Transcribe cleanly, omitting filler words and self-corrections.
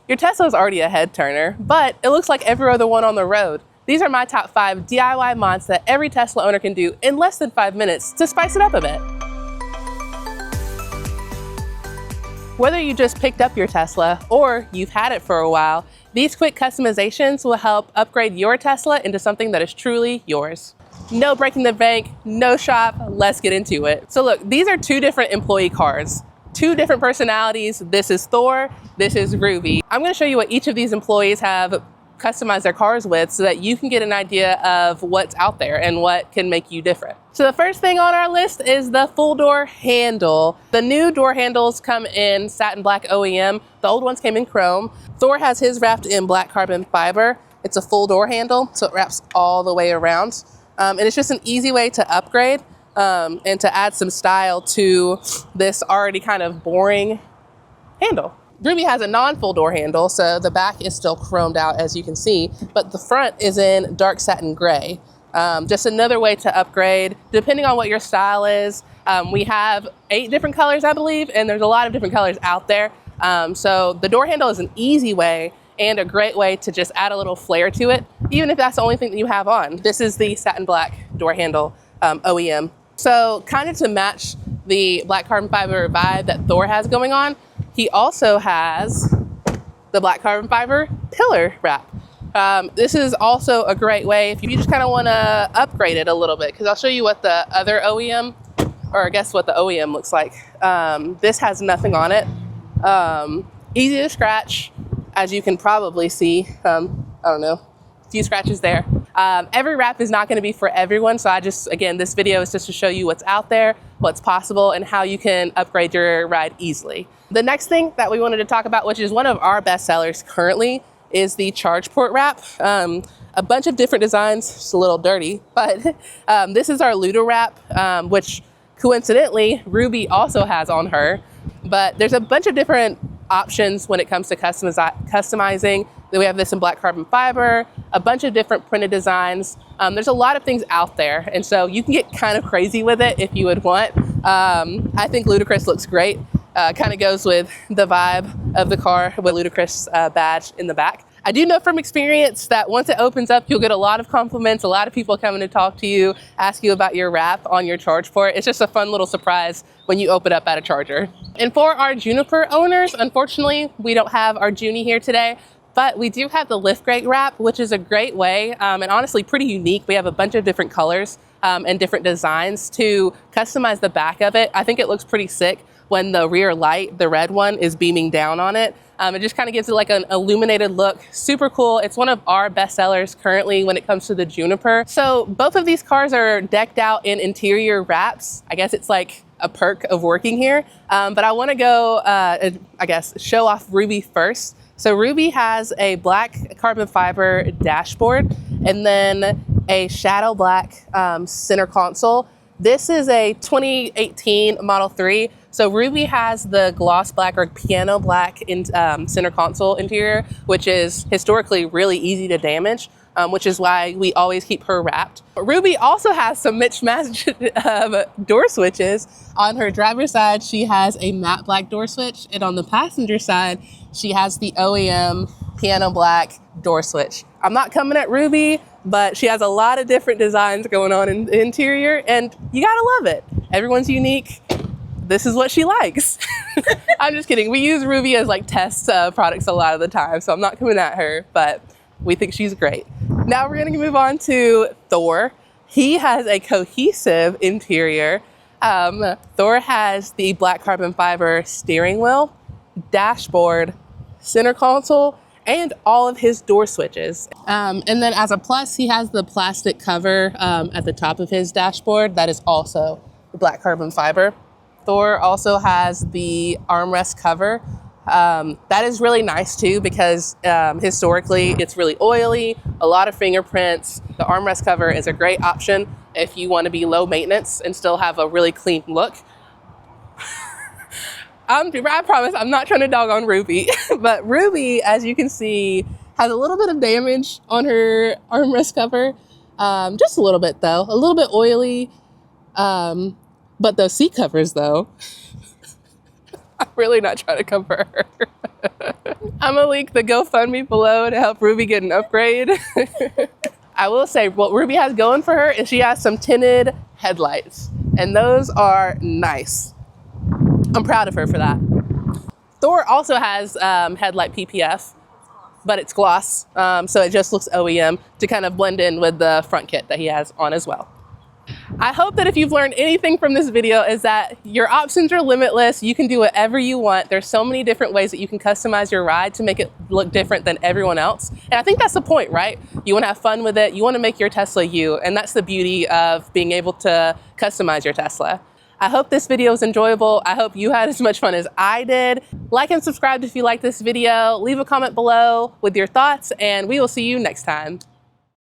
Your Tesla is already a head turner, but it looks like every other one on the road. These are my top 5 DIY mods that every Tesla owner can do in less than 5 minutes to spice it up a bit. Whether you just picked up your Tesla or you've had it for a while, these quick customizations will help upgrade your Tesla into something that is truly yours. No breaking the bank, no shop, let's get into it. So look, these are 2 different employee cars, 2 different personalities. This is Thor, this is Ruby. I'm gonna show you what each of these employees have customized their cars with so that you can get an idea of what's out there and what can make you different. So the first thing on our list is the full door handle. The new door handles come in satin black OEM. The old ones came in chrome. Thor has his wrapped in black carbon fiber. It's a full door handle, so it wraps all the way around. And it's just an easy way to upgrade and to add some style to this already kind of boring handle. Ruby has a non-full door handle, so the back is still chromed out, as you can see, but the front is in dark satin gray. Just another way to upgrade, depending on what your style is. We have 8 different colors, I believe, and there's a lot of different colors out there. So the door handle is an easy way and a great way to just add a little flair to it, even if that's the only thing that you have on. This is the satin black door handle OEM. So kind of to match the black carbon fiber vibe that Thor has going on, he also has the black carbon fiber pillar wrap. This is also a great way if you just kind of want to upgrade it a little bit, because I'll show you what the other OEM, or I guess what the OEM looks like. This has nothing on it. Easy to scratch, as you can probably see. I don't know, a few scratches there. Every wrap is not going to be for everyone, so again, this video is just to show you what's out there, what's possible, and how you can upgrade your ride easily. The next thing that we wanted to talk about, which is one of our best sellers currently, is the charge port wrap. A bunch of different designs, just a little dirty, but this is our Ludo wrap, which coincidentally Ruby also has on her. But there's a bunch of different options when it comes to customizing. We have this in black carbon fiber, a bunch of different printed designs. There's a lot of things out there, and so you can get kind of crazy with it if you would want. I think Ludicrous looks great. Kind of goes with the vibe of the car with Ludicrous badge in the back. I do know from experience that once it opens up, you'll get a lot of compliments, a lot of people coming to talk to you, ask you about your wrap on your charge port. It's just a fun little surprise when you open up at a charger. And for our Juniper owners, unfortunately, we don't have our Junie here today, but we do have the Liftgate wrap, which is a great way and honestly pretty unique. We have a bunch of different colors and different designs to customize the back of it. I think it looks pretty sick when the rear light, the red one, is beaming down on it. It just kind of gives it like an illuminated look. Super cool. It's one of our best sellers currently when it comes to the Juniper. So both of these cars are decked out in interior wraps. I guess it's like a perk of working here. But I want to go, I guess, show off Ruby first. So Ruby has a black carbon fiber dashboard and then a shadow black center console. This is a 2018 Model 3. So Ruby has the gloss black or piano black in center console interior, which is historically really easy to damage, which is why we always keep her wrapped. Ruby also has some mismatched door switches. On her driver's side, she has a matte black door switch, and on the passenger side, she has the OEM piano black door switch. I'm not coming at Ruby, but she has a lot of different designs going on in the interior, and you gotta love it. Everyone's unique. This is what she likes. I'm just kidding. We use Ruby as like test products a lot of the time, so I'm not coming at her, but we think she's great. Now we're gonna move on to Thor. He has a cohesive interior. Thor has the black carbon fiber steering wheel, dashboard, center console, and all of his door switches. And then as a plus, he has the plastic cover at the top of his dashboard that is also the black carbon fiber. Thor also has the armrest cover. That is really nice too, because historically it's really oily, a lot of fingerprints. The armrest cover is a great option if you want to be low maintenance and still have a really clean look. I promise I'm not trying to dog on Ruby, but Ruby, as you can see, has a little bit of damage on her armrest cover. Just a little bit though, a little bit oily. But those seat covers though, I'm really not trying to cover her. I'm gonna link the GoFundMe below to help Ruby get an upgrade. I will say what Ruby has going for her is she has some tinted headlights, and those are nice. I'm proud of her for that. Thor also has headlight PPF, but it's gloss, so it just looks OEM to kind of blend in with the front kit that he has on as well. I hope that if you've learned anything from this video is that your options are limitless. You can do whatever you want. There's so many different ways that you can customize your ride to make it look different than everyone else. And I think that's the point, right? You want to have fun with it. You want to make your Tesla you. And that's the beauty of being able to customize your Tesla. I hope this video was enjoyable. I hope you had as much fun as I did. Like and subscribe if you like this video. Leave a comment below with your thoughts, and we will see you next time.